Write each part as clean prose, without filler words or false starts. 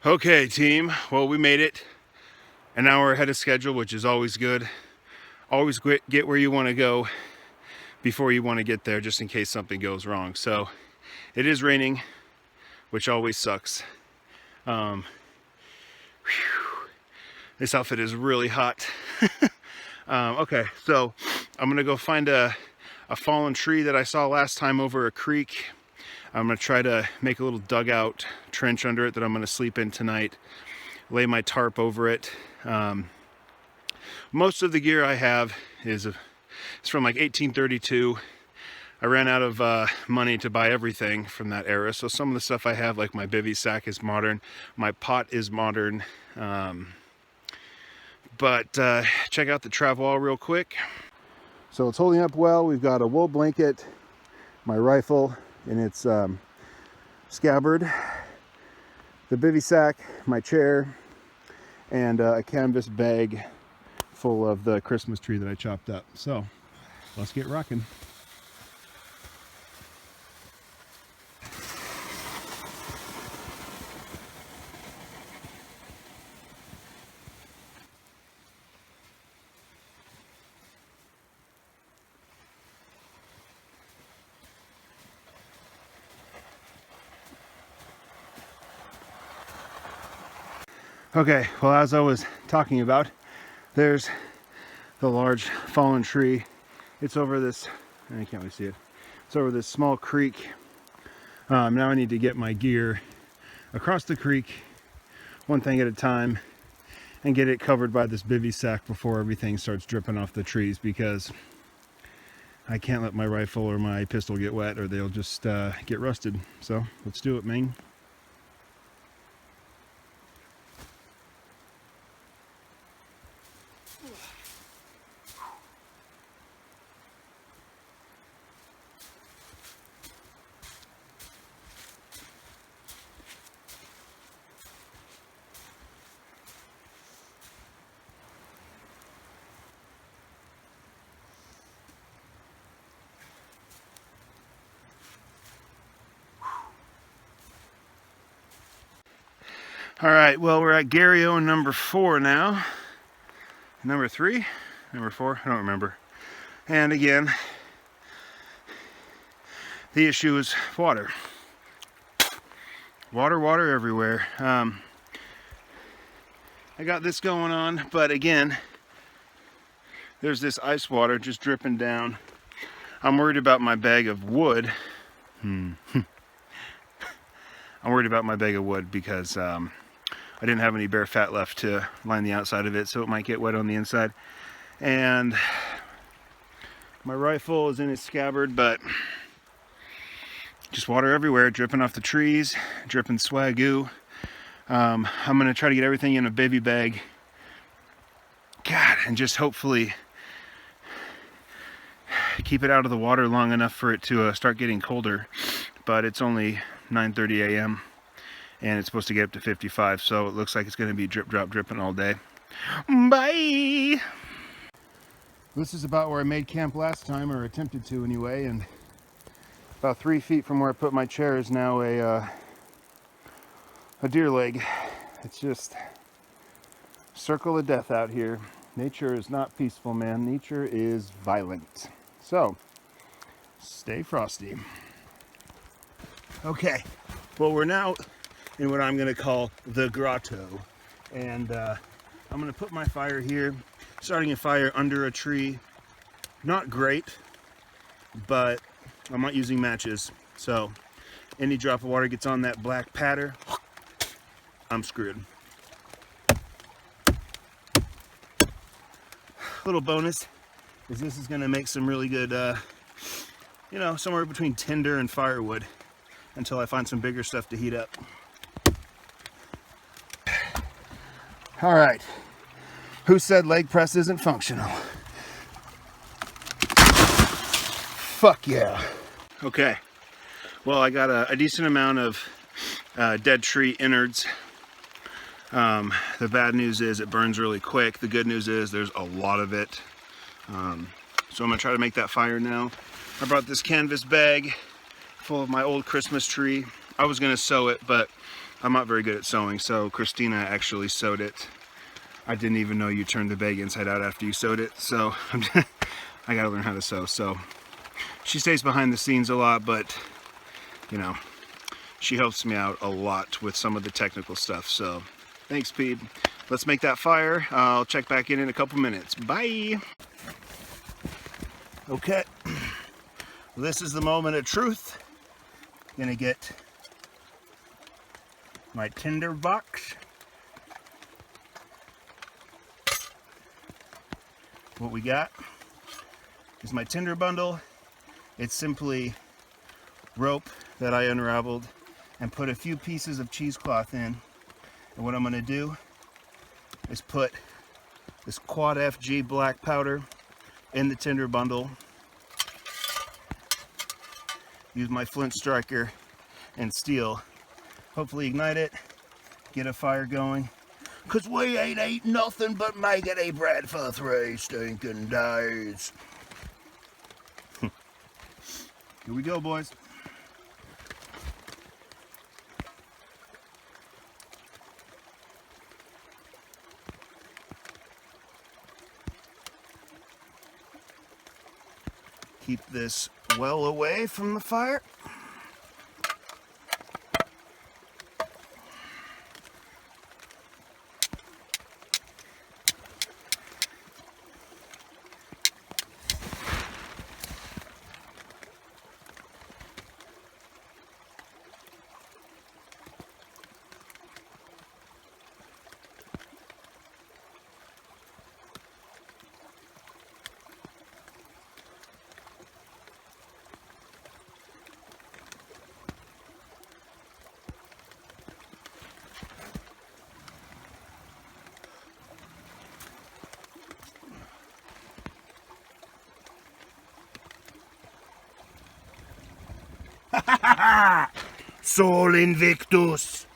Okay, team. Well, we made it an hour ahead of schedule, which is always good. Always get where you want to go before you want to get there, just in case something goes wrong. So it is raining, which always sucks. This outfit is really hot. Okay, so I'm gonna go find a fallen tree that I saw last time over a creek. I'm gonna try to make a little dugout trench under it that I'm gonna sleep in tonight. Lay my tarp over it. Most of the gear I have is from like 1832. I ran out of money to buy everything from that era, so some of the stuff I have, like my bivy sack, is modern. My pot is modern. But check out the Travois real quick. So it's holding up well. We've got a wool blanket, my rifle in its scabbard, the bivy sack, my chair, and a canvas bag full of the Christmas tree that I chopped up. So let's get rocking. Okay, well, as I was talking about, there's the large fallen tree. It's over this, I can't really see it. It's over this small creek. Now I need to get my gear across the creek, one thing at a time, and get it covered by this bivy sack before everything starts dripping off the trees, because I can't let my rifle or my pistol get wet or they'll just get rusted. So let's do it, man. All right, well, we're at Garryo number 4 now. Number 3? Number 4? I don't remember. And again, the issue is water. Water everywhere. I got this going on, but again, there's this ice water just dripping down. I'm worried about my bag of wood. I'm worried about my bag of wood because I didn't have any bare fat left to line the outside of it, so it might get wet on the inside. And my rifle is in its scabbard, but just water everywhere, dripping off the trees, dripping swagoo. I'm gonna try to get everything in a bivy bag. God, and just hopefully keep it out of the water long enough for it to start getting colder. But it's only 9:30 a.m. and it's supposed to get up to 55, so it looks like it's going to be drip drop dripping all day. Bye. This is about where I made camp last time, or attempted to anyway, and about 3 feet from where I put my chair is now a deer leg. It's just circle of death out here. Nature is not peaceful, man. Nature is violent. So stay frosty. Okay, well, we're now in what I'm going to call the grotto, and I'm going to put my fire here, starting a fire under a tree. Not great, but I'm not using matches, so any drop of water gets on that black patter, I'm screwed. Little bonus is this is going to make some really good you know, somewhere between tinder and firewood until I find some bigger stuff to heat up. All right, who said leg press isn't functional? Fuck yeah. Okay, well, I got a decent amount of dead tree innards. The bad news is it burns really quick. The good news is there's a lot of it. So I'm gonna try to make that fire now. I brought this canvas bag full of my old Christmas tree. I was gonna sew it, but I'm not very good at sewing, so Christina actually sewed it. I didn't even know you turned the bag inside out after you sewed it, so I gotta learn how to sew. So she stays behind the scenes a lot, but you know, she helps me out a lot with some of the technical stuff. So thanks, Pete. Let's make that fire. I'll check back in a couple minutes. Bye. Okay, this is the moment of truth. Gonna get my tinder box. What we got is my tinder bundle. It's simply rope that I unraveled and put a few pieces of cheesecloth in. And what I'm gonna do is put this Quad FG black powder in the tinder bundle. Use my flint striker and steel. Hopefully ignite it, get a fire going. Cause we ain't eating nothing but making a bread for 3 stinking days. Here we go, boys. Keep this well away from the fire. Sol Invictus.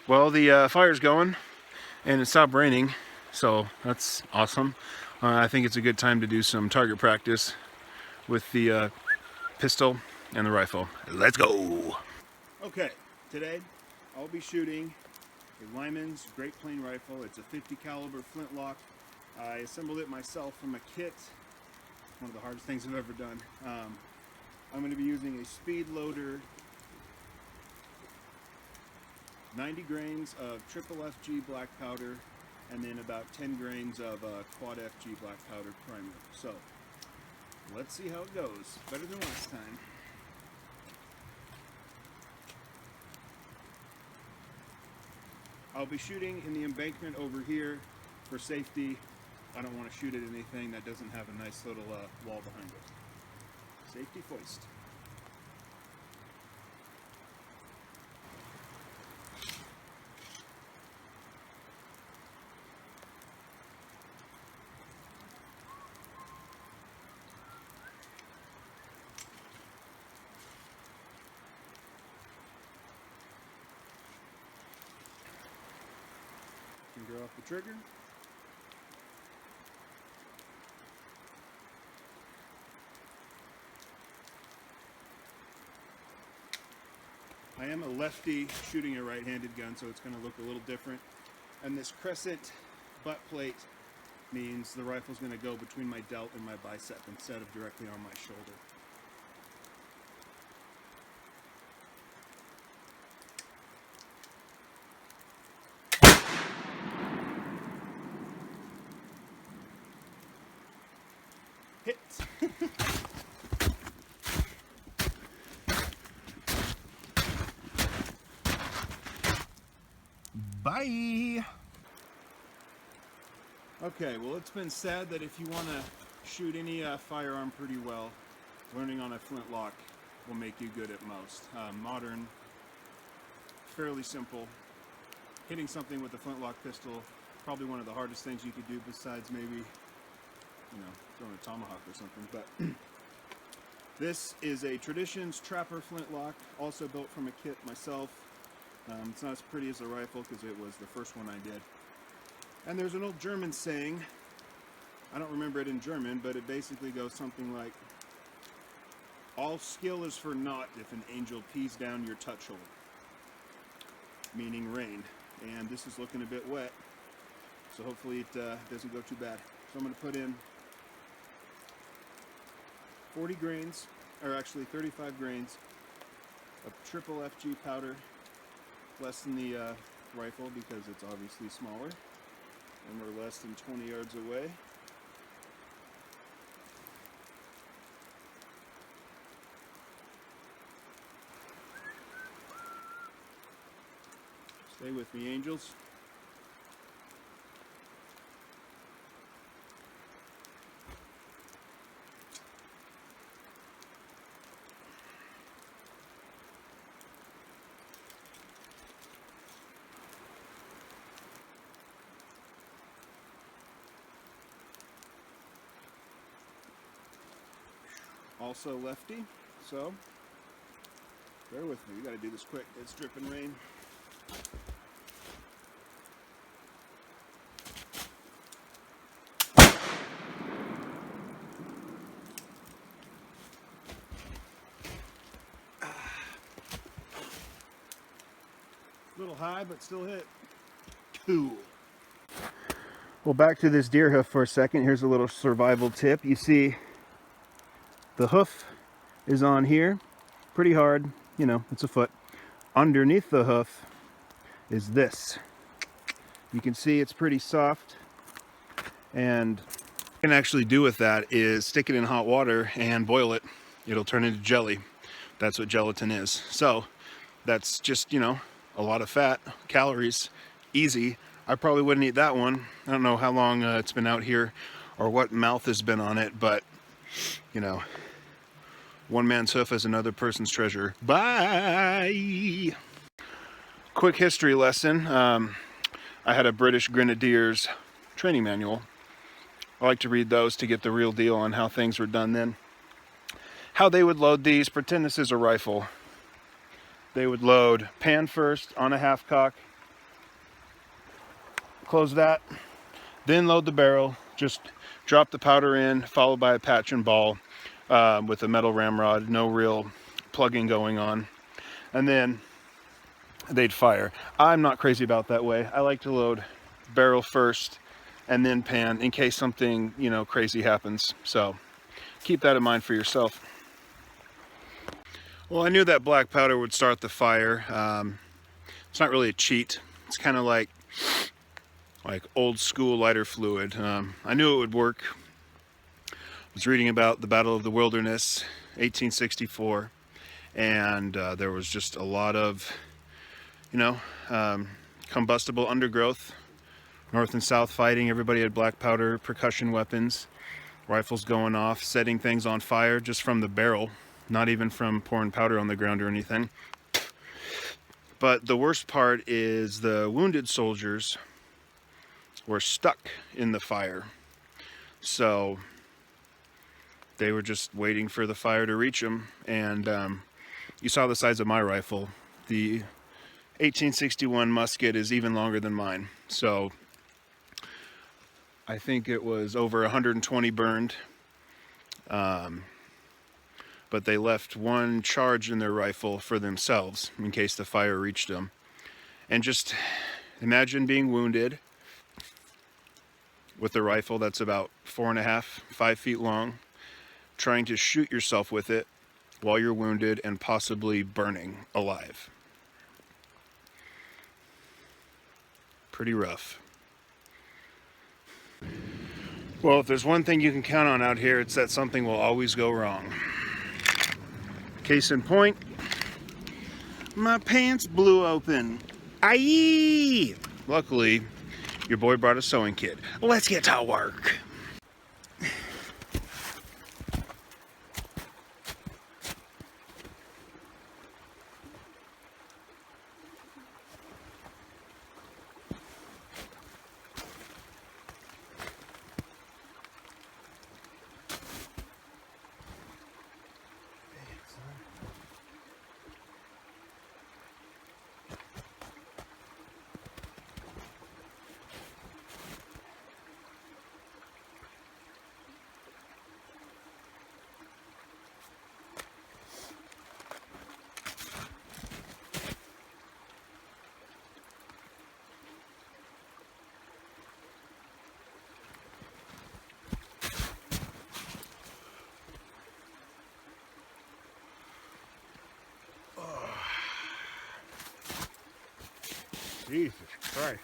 Well, the fire's going and it stopped raining, so that's awesome. I think it's a good time to do some target practice with the pistol and the rifle. Let's go! Okay, today I'll be shooting a Lyman's Great Plain rifle. It's a 50 caliber flintlock. I assembled it myself from a kit. One of the hardest things I've ever done. I'm going to be using a speed loader, 90 grains of triple FG black powder, and then about 10 grains of quad FG black powder primer. So let's see how it goes. Better than last time. I'll be shooting in the embankment over here for safety. I don't want to shoot at anything that doesn't have a nice little wall behind it. Safety first. Finger off the trigger. I am a lefty shooting a right-handed gun, so it's going to look a little different. And this crescent butt plate means the rifle's going to go between my delt and my bicep instead of directly on my shoulder. Hit! Bye! Okay, well, it's been said that if you want to shoot any firearm pretty well, learning on a flintlock will make you good at most. Modern, fairly simple. Hitting something with a flintlock pistol, probably one of the hardest things you could do besides maybe, you know, throwing a tomahawk or something, but this is a Traditions Trapper flintlock, also built from a kit myself. It's not as pretty as a rifle because it was the first one I did. And there's an old German saying, I don't remember it in German, but it basically goes something like, all skill is for naught if an angel pees down your touch hole, meaning rain. And this is looking a bit wet, so hopefully it doesn't go too bad. So I'm going to put in 40 grains, or actually 35 grains of triple FG powder, less than the rifle because it's obviously smaller, and we're less than 20 yards away. Stay with me, angels. Also lefty, so bear with me. We got to do this quick. It's dripping rain. A little high, but still hit. Cool. Well, back to this deer hoof for a second. Here's a little survival tip. You see the hoof is on here, pretty hard, you know, it's a foot. Underneath the hoof is this. You can see it's pretty soft, and what you can actually do with that is stick it in hot water and boil it. It'll turn into jelly. That's what gelatin is. So that's just, you know, a lot of fat, calories, easy. I probably wouldn't eat that one. I don't know how long it's been out here or what mouth has been on it, but you know, one man's hoof is another person's treasure. Bye! Quick history lesson. I had a British Grenadiers training manual. I like to read those to get the real deal on how things were done then. How they would load these. Pretend this is a rifle. They would load pan first on a half cock. Close that. Then load the barrel. Just drop the powder in, followed by a patch and ball with a metal ramrod. No real plugging going on. And then they'd fire. I'm not crazy about that way. I like to load barrel first and then pan in case something, you know, crazy happens. So keep that in mind for yourself. Well, I knew that black powder would start the fire. It's not really a cheat. It's kind of like old school lighter fluid. I knew it would work. I was reading about the Battle of the Wilderness, 1864, and there was just a lot of, you know, combustible undergrowth, north and south fighting. Everybody had black powder, percussion weapons, rifles going off, setting things on fire just from the barrel, not even from pouring powder on the ground or anything. But the worst part is the wounded soldiers were stuck in the fire. So they were just waiting for the fire to reach them. And you saw the size of my rifle. The 1861 musket is even longer than mine. So I think it was over 120 burned. But they left one charge in their rifle for themselves in case the fire reached them. And just imagine being wounded with a rifle that's about 4.5, 5 feet long, trying to shoot yourself with it while you're wounded and possibly burning alive. Pretty rough. Well, if there's one thing you can count on out here, it's that something will always go wrong. Case in point, my pants blew open. Aye! Luckily, your boy brought a sewing kit. Let's get to work. Jesus Christ.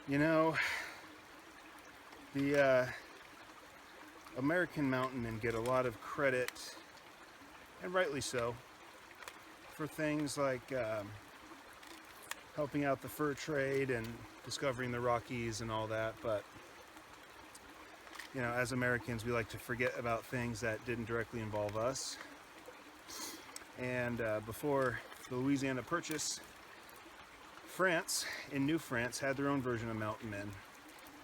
You know, the American mountain men get a lot of credit, and rightly so, for things like helping out the fur trade and discovering the Rockies and all that, but you know, as Americans, we like to forget about things that didn't directly involve us. And before the Louisiana Purchase, France, in New France, had their own version of mountain men.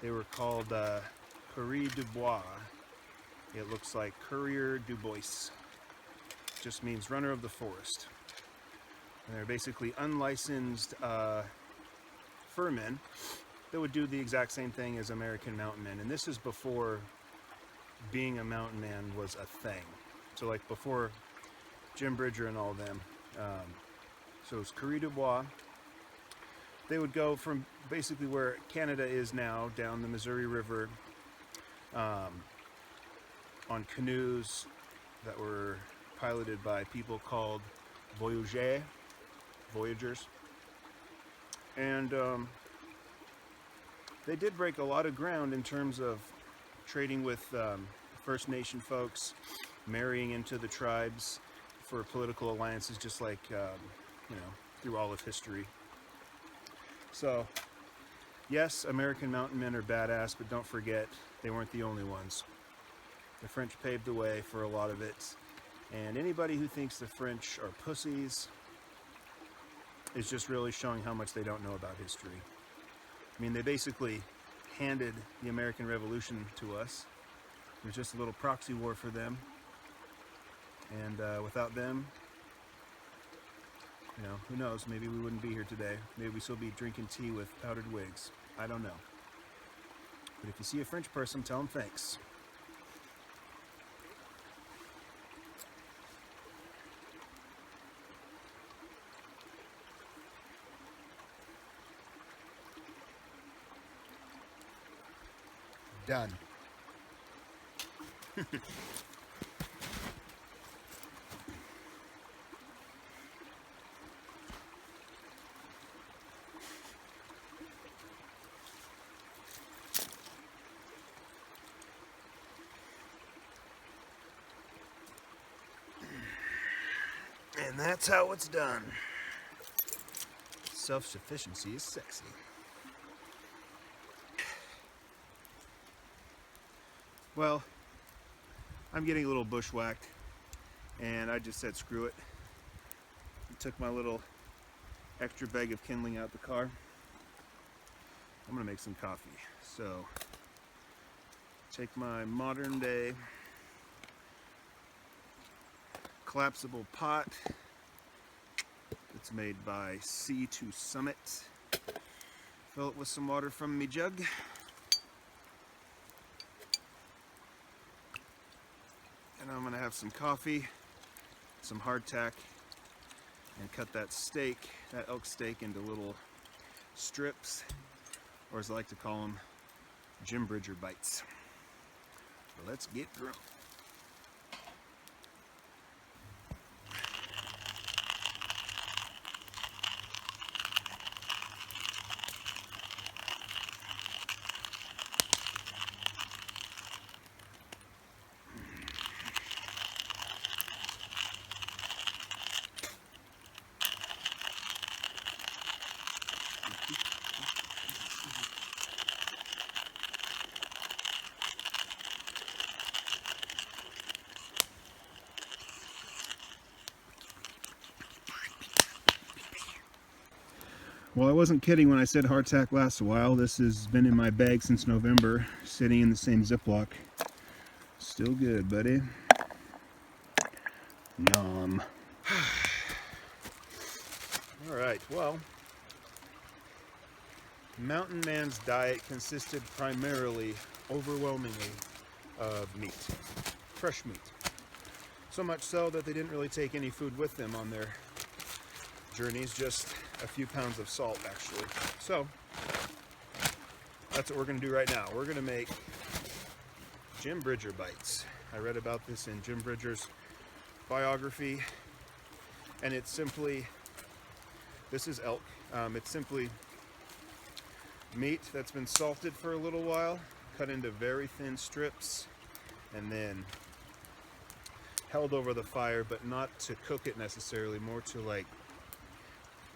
They were called Courrier du Bois. It looks like Courrier du Bois. Just means runner of the forest. And they're basically unlicensed furmen that would do the exact same thing as American mountain men. And this is before being a mountain man was a thing. So like before Jim Bridger and all of them. So it's Courrier du Bois. They would go from basically where Canada is now, down the Missouri River, on canoes that were piloted by people called voyageurs. And they did break a lot of ground in terms of trading with First Nation folks, marrying into the tribes for political alliances, just like, you know, through all of history. So, yes, American mountain men are badass, but don't forget, they weren't the only ones. The French paved the way for a lot of it. And anybody who thinks the French are pussies is just really showing how much they don't know about history. I mean, they basically handed the American Revolution to us. It was just a little proxy war for them. And without them, you know, who knows, maybe we wouldn't be here today. Maybe we'd still be drinking tea with powdered wigs. I don't know. But if you see a French person, tell them thanks. Done. And that's how it's done. Self-sufficiency is sexy. Well, I'm getting a little bushwhacked, and I just said screw it. I took my little extra bag of kindling out the car. I'm gonna make some coffee. So, take my modern day collapsible pot. It's made by C2 Summit. Fill it with some water from me jug. And I'm gonna have some coffee, some hardtack, and cut that steak, that elk steak, into little strips, or as I like to call them, Jim Bridger bites. So let's get drunk. Well, I wasn't kidding when I said hardtack lasts a while. This has been in my bag since November, sitting in the same Ziploc. Still good, buddy. Yum. All right, well, Mountain Man's diet consisted primarily, overwhelmingly, of meat, fresh meat. So much so that they didn't really take any food with them on their journeys, just a few pounds of salt actually. So that's what we're going to do right now. We're going to make Jim Bridger bites. I read about this in Jim Bridger's biography, and it's simply, this is elk. It's simply meat that's been salted for a little while, cut into very thin strips, and then held over the fire, but not to cook it necessarily, more to like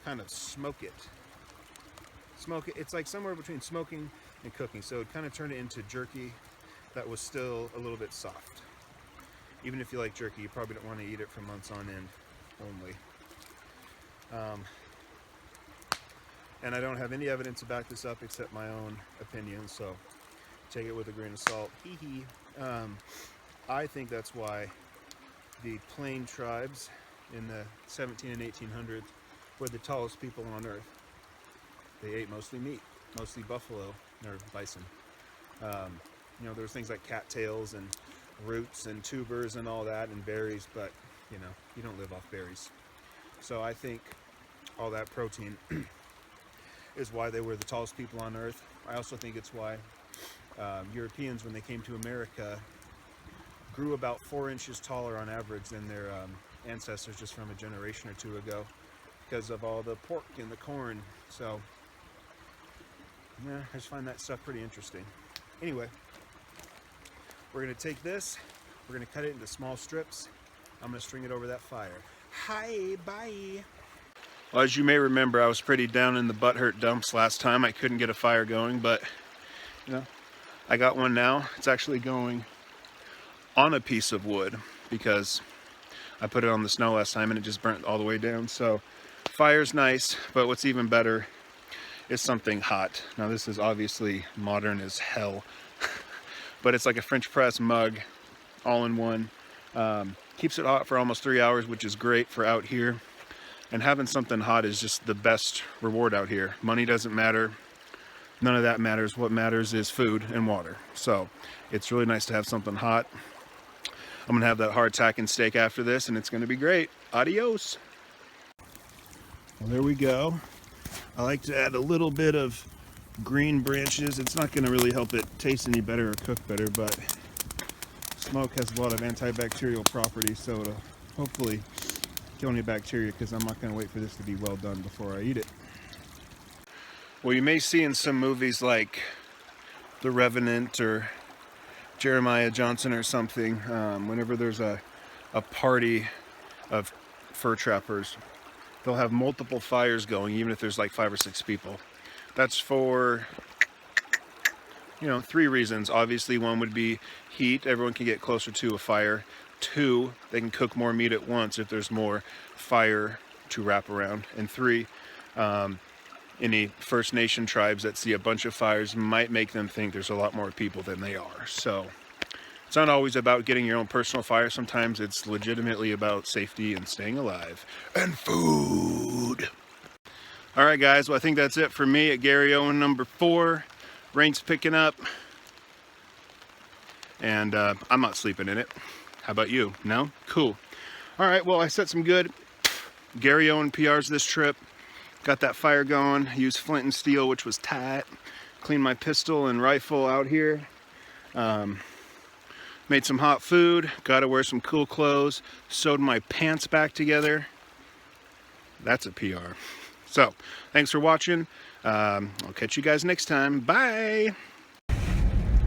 kind of smoke it. Smoke it. It's like somewhere between smoking and cooking, so it kind of turned it into jerky that was still a little bit soft. Even if you like jerky, you probably don't want to eat it for months on end only. And I don't have any evidence to back this up except my own opinion, so take it with a grain of salt. Hee hee. I think that's why the Plain tribes in the 17 and 1800s were the tallest people on earth. They ate mostly meat, mostly buffalo or bison. You know, there was things like cattails and roots and tubers and all that, and berries, but you know, you don't live off berries. So I think all that protein is why they were the tallest people on earth. I also think it's why Europeans, when they came to America, grew about 4 inches taller on average than their ancestors just from a generation or two ago, because of all the pork and the corn. So yeah, I just find that stuff pretty interesting. Anyway, we're going to take this, we're going to cut it into small strips. I'm going to string it over that fire. Hi, bye. Well, as you may remember, I was pretty down in the butthurt dumps last time. I couldn't get a fire going, but you know, I got one now. It's actually going on a piece of wood because I put it on the snow last time and it just burnt all the way down. So fire's nice, but what's even better is something hot. Now this is obviously modern as hell, but it's like a French press mug all in one. Keeps it hot for almost 3 hours, which is great for out here. And having something hot is just the best reward out here. Money doesn't matter. None of that matters. What matters is food and water. So it's really nice to have something hot. I'm gonna have that hardtack and steak after this, and it's gonna be great. Adios. Well, there we go. I like to add a little bit of green branches. It's not gonna really help it taste any better or cook better, but smoke has a lot of antibacterial properties, so it'll hopefully kill any bacteria, because I'm not going to wait for this to be well done before I eat it. Well, you may see in some movies like The Revenant or Jeremiah Johnson or something, whenever there's a party of fur trappers, they'll have multiple fires going, even if there's like 5 or 6 people. That's for, you know, 3 reasons. Obviously, one would be heat. Everyone can get closer to a fire. 2, they can cook more meat at once if there's more fire to wrap around. And 3, any First Nation tribes that see a bunch of fires might make them think there's a lot more people than they are. So it's not always about getting your own personal fire. Sometimes it's legitimately about safety and staying alive and food. All right, guys. Well, I think that's it for me at Garryowen number 4. Rain's picking up, and I'm not sleeping in it. How about you? No? Cool. All right, well, I set some good Garryowen PRs this trip. Got that fire going. Used flint and steel, which was tight. Cleaned my pistol and rifle out here. Made some hot food. Got to wear some cool clothes. Sewed my pants back together. That's a PR. So, thanks for watching. I'll catch you guys next time. Bye!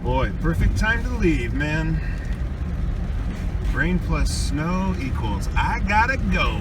Boy, perfect time to leave, man. Rain plus snow equals I gotta go.